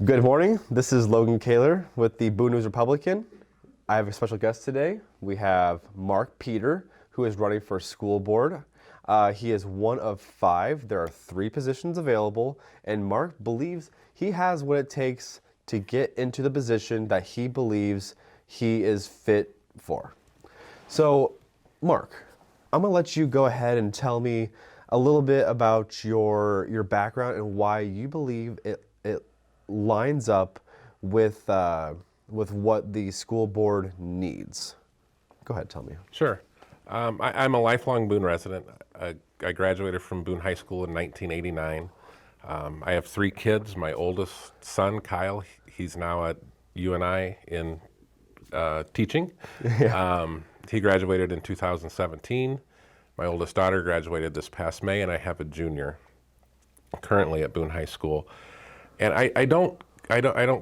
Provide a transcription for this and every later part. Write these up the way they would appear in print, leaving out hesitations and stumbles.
Good morning. This is Logan Kahler with the Boone News-Republican. I have a special guest today. We have Marc Peter, who is running for school board. He is one of 5. There are 3 positions available, and Marc believes he has what it takes to get into the position that he believes he is fit for. So, Marc, I'm gonna let you go ahead and tell me a little bit about your background and why you believe it lines up with what the school board needs. Go ahead, tell me. Sure. I'm a lifelong Boone resident. I graduated from Boone High School in 1989. I have 3 kids. My oldest son, Kyle, he's now at UNI in teaching. Yeah. He graduated in 2017. My oldest daughter graduated this past May, and I have a junior currently at Boone High School. And I don't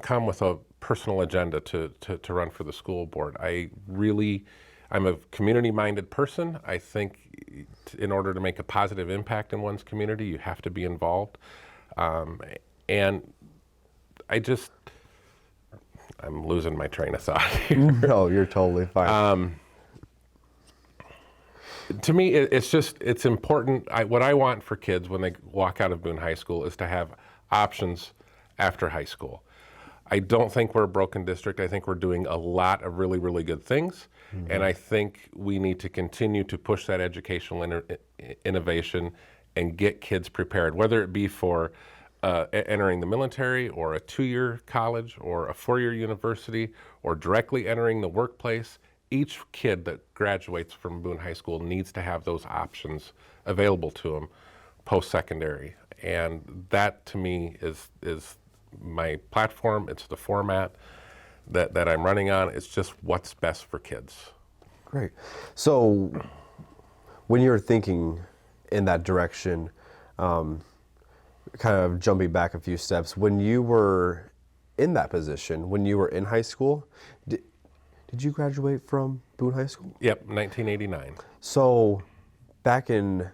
come with a personal agenda to run for the school board. I'm a community-minded person. I think in order to make a positive impact in one's community, you have to be involved. And I'm losing my train of thought here. No, you're totally fine. To me, it's important. What I want for kids when they walk out of Boone High School is to have options after high school. I don't think we're a broken district. I think we're doing a lot of really, really good things. Mm-hmm. And I think we need to continue to push that educational innovation and get kids prepared, whether it be for entering the military or a 2-year college or a 4-year university or directly entering the workplace. Each kid that graduates from Boone High School needs to have those options available to them post-secondary. And that, to me, is my platform. It's the format that I'm running on. It's just what's best for kids. Great. So when you're thinking in that direction, kind of jumping back a few steps, when you were in that position, when you were in high school, did you graduate from Boone High School? Yep, 1989. So back in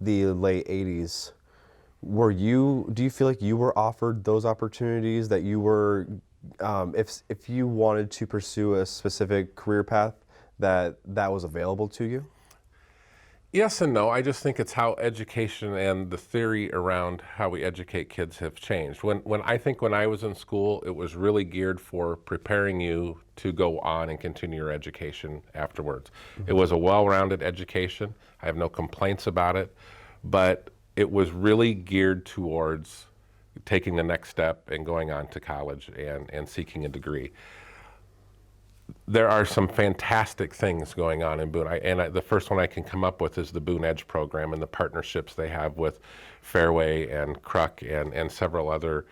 the late 80s, do you feel like you were offered those opportunities that you were, if you wanted to pursue a specific career path, that was available to you? Yes and no. I just think it's how education and the theory around how we educate kids have changed. When I was in school, it was really geared for preparing you to go on and continue your education afterwards. Mm-hmm. It was a well-rounded education. I have no complaints about it, but it was really geared towards taking the next step and going on to college and seeking a degree. There are some fantastic things going on in Boone. The first one I can come up with is the Boone Edge program and the partnerships they have with Fairway and Kruk and several other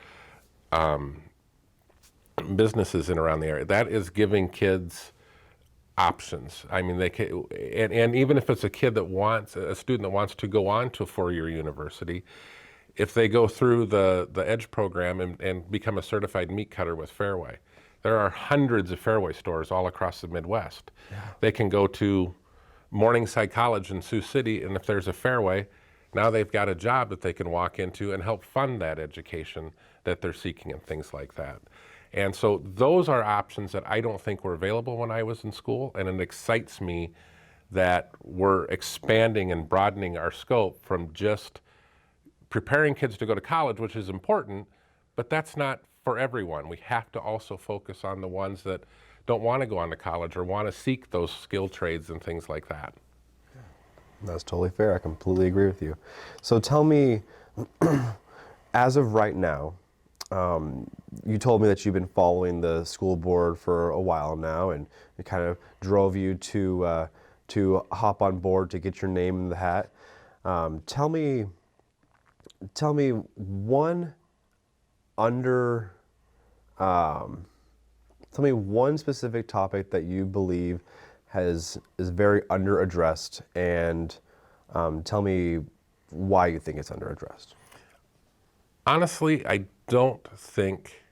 businesses in around the area. That is giving kids options. I mean, they can, and even if it's a student that wants to go on to a 4-year university, if they go through the Edge program and become a certified meat cutter with Fairway, there are hundreds of Fairway stores all across the Midwest. Yeah. They can go to Morningside College in Sioux City, and if there's a Fairway, now they've got a job that they can walk into and help fund that education that they're seeking and things like that. And so those are options that I don't think were available when I was in school, and it excites me that we're expanding and broadening our scope from just preparing kids to go to college, which is important, but that's not for everyone. We have to also focus on the ones that don't want to go on to college or want to seek those skill trades and things like that. That's totally fair. I completely agree with you. So tell me, as of right now, you told me that you've been following the school board for a while now, and it kind of drove you to hop on board to get your name in the hat. Tell me one specific topic that you believe is very underaddressed, and tell me why you think it's underaddressed. Honestly, I don't think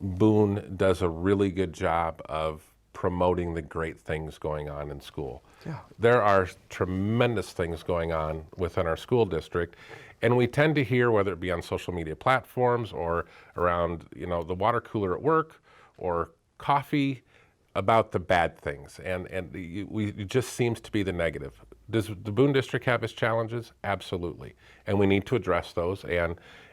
Boone does a really good job of promoting the great things going on in school. Yeah. There are tremendous things going on within our school district, and we tend to hear, whether it be on social media platforms or around, the water cooler at work or coffee, about the bad things, and it just seems to be the negative. Does the Boone District have its challenges? Absolutely, and we need to address those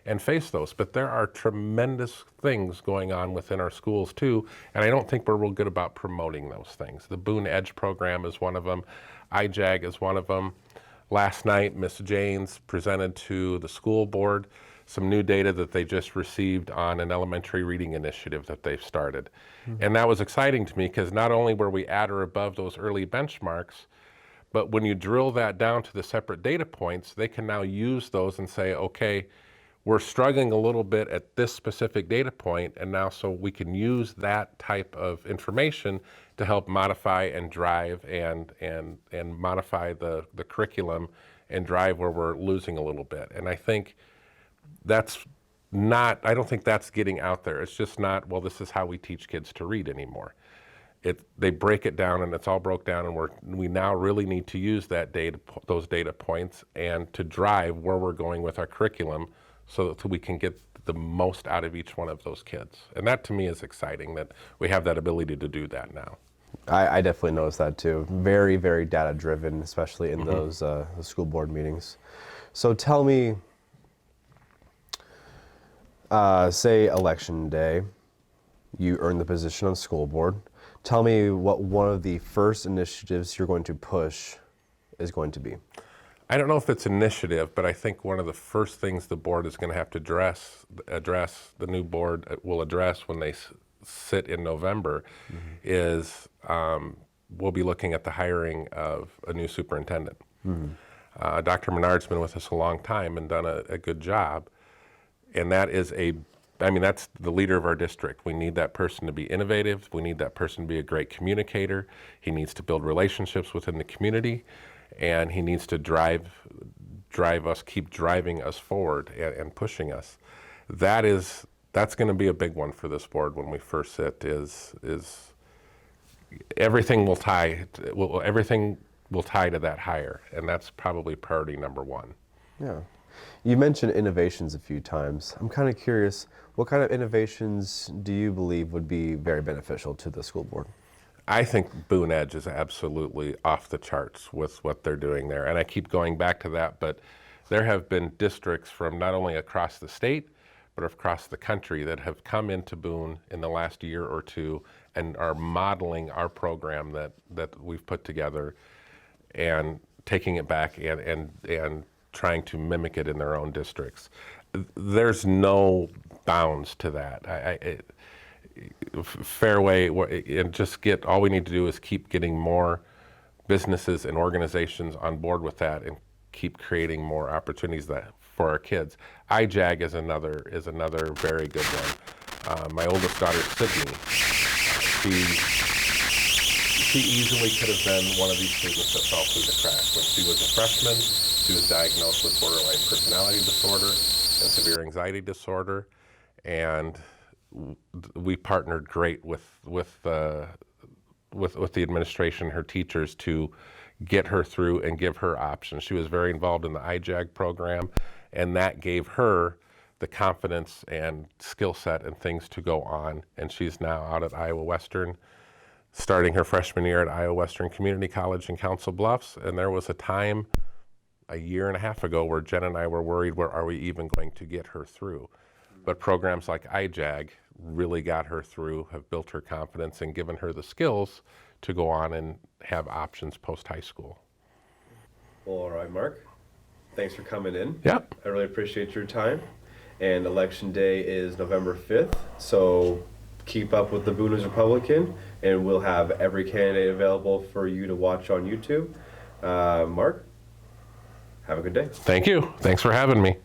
and face those. But there are tremendous things going on within our schools too, and I don't think we're real good about promoting those things. The Boone Edge program is one of them. IJAG is one of them. Last night, Ms. Janes presented to the school board some new data that they just received on an elementary reading initiative that they've started. And that was exciting to me because not only were we at or above those early benchmarks, but when you drill that down to the separate data points, they can now use those and say, okay, we're struggling a little bit at this specific data point, and now so we can use that type of information to help modify and drive and modify the curriculum and drive where we're losing a little bit. And I think I don't think that's getting out there. It's just not, well, this is how we teach kids to read anymore. They break it down, and it's all broke down, and we now really need to use those data points and to drive where we're going with our curriculum so that we can get the most out of each one of those kids. And that to me is exciting, that we have that ability to do that now. I definitely noticed that too. Very, very data driven, especially in those school board meetings. So tell me, say election day, you earn the position on school board. Tell me what one of the first initiatives you're going to push is going to be. I don't know if it's initiative, but I think one of the first things the board is going to have to address, the new board will address when they sit in November, is we'll be looking at the hiring of a new superintendent. Dr. Menard's been with us a long time and done a good job, and that's the leader of our district. We need that person to be innovative. We need that person to be a great communicator. He needs to build relationships within the community, and he needs to drive us, keep driving us forward and pushing us. That's going to be a big one for this board when we first sit. Is everything will tie to that hire, and that's probably priority number one. Yeah. You mentioned innovations a few times. I'm kind of curious, what kind of innovations do you believe would be very beneficial to the school board? I think Boone Edge is absolutely off the charts with what they're doing there. And I keep going back to that, but there have been districts from not only across the state, but across the country that have come into Boone in the last year or two and are modeling our program that we've put together and taking it back and trying to mimic it in their own districts. There's no bounds to that. Fairway, and all we need to do is keep getting more businesses and organizations on board with that and keep creating more opportunities for our kids. IJAG is another very good one. My oldest daughter, Sydney, she easily could have been one of these students that fell through the cracks. When she was a freshman, she was diagnosed with borderline personality disorder and severe anxiety disorder, and we partnered great with the administration, her teachers, to get her through and give her options. She was very involved in the IJAG program, and that gave her the confidence and skill set and things to go on. And she's now out at Iowa Western, starting her freshman year at Iowa Western Community College in Council Bluffs. And there was a time a year and a half ago where Jen and I were worried, where are we even going to get her through? But programs like IJAG really got her through, have built her confidence and given her the skills to go on and have options post-high school. Well, all right, Mark. Thanks for coming in. Yeah. I really appreciate your time. And Election Day is November 5th, so keep up with the Boone News-Republican, and we'll have every candidate available for you to watch on YouTube. Mark, have a good day. Thank you. Thanks for having me.